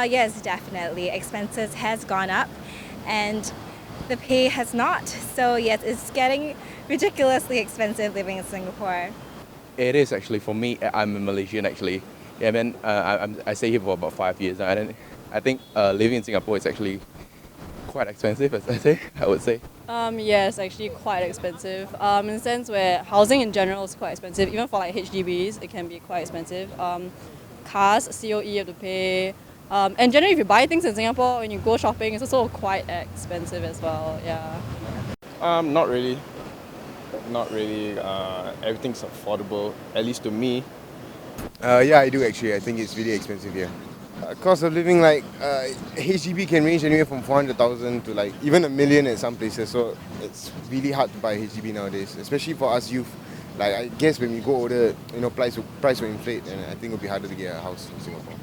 Yes, definitely. Expenses has gone up and the pay has not. So yes, it's getting ridiculously expensive living in Singapore. It is actually for me. I'm a Malaysian actually. Yeah, man. I stay here for about 5 years now, and I think living in Singapore is actually quite expensive, as I say. I would say. Yes, actually quite expensive. In the sense where housing in general is quite expensive. Even for like HDBs, it can be quite expensive. Cars, COE you have to pay. And generally, if you buy things in Singapore, when you go shopping, it's also quite expensive as well. Yeah. Not really. Not really. Everything's affordable, at least to me. Yeah, I do actually. I think it's really expensive here. Cost of living, like HDB can range anywhere from 400,000 to like even a million at some places. So it's really hard to buy HDB nowadays, especially for us youth. Like I guess when we go older, price will inflate, and I think it'll be harder to get a house in Singapore.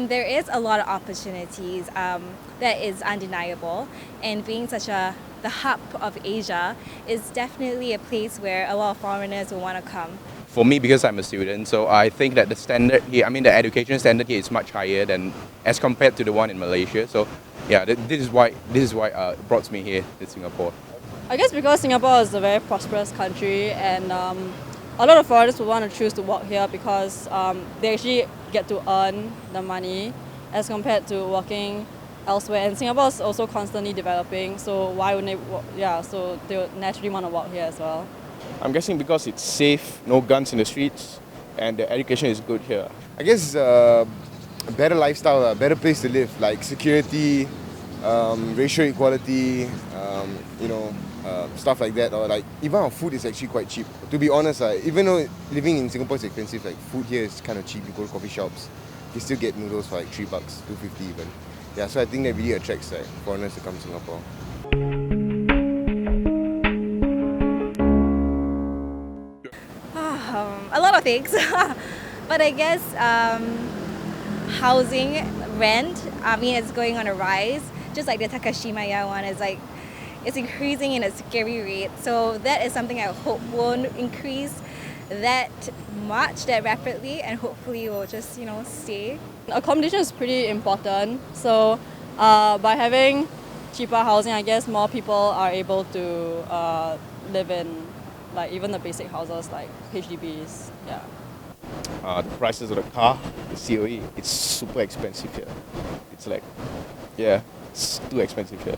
There is a lot of opportunities that is undeniable, and being the hub of Asia is definitely a place where a lot of foreigners will want to come. For me, because I'm a student, so I think that the standard here, the education standard here is much higher than as compared to the one in Malaysia. So, yeah, this is why it brought me here to Singapore. I guess because Singapore is a very prosperous country, and a lot of foreigners will want to choose to work here because they actually get to earn the money as compared to working elsewhere. And Singapore is also constantly developing, so why wouldn't they? So they would naturally want to work here as well. I'm guessing because it's safe, no guns in the streets, and the education is good here. I guess it's a better lifestyle, a better place to live, like security, racial equality, stuff like that. Or like even our food is actually quite cheap. To be honest, even though living in Singapore is expensive, like food here is kind of cheap. You go to coffee shops, you still get noodles for like $3, $2.50 even. Yeah, so I think that really attracts foreigners to come to Singapore. A lot of things, but I guess housing, rent, it's going on a rise. Just like the Takashimaya one is like, it's increasing in a scary rate. So that is something I hope won't increase that rapidly, and hopefully will just stay. Accommodation is pretty important. So by having cheaper housing, I guess more people are able to live in like even the basic houses like HDBs. Yeah. The prices of the car, the COE, it's super expensive here. It's like, yeah, it's too expensive here.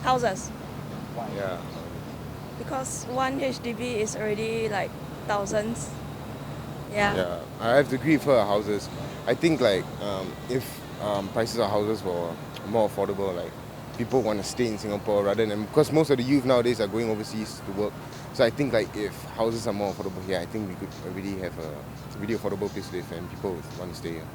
Houses. Yeah. Because one HDB is already like thousands. Yeah. Yeah, I have to agree with her. Houses. I think like if prices of houses were more affordable, like people want to stay in Singapore rather than, because most of the youth nowadays are going overseas to work. So I think like if houses are more affordable here, I think we could already have a really affordable place to live and people would want to stay here.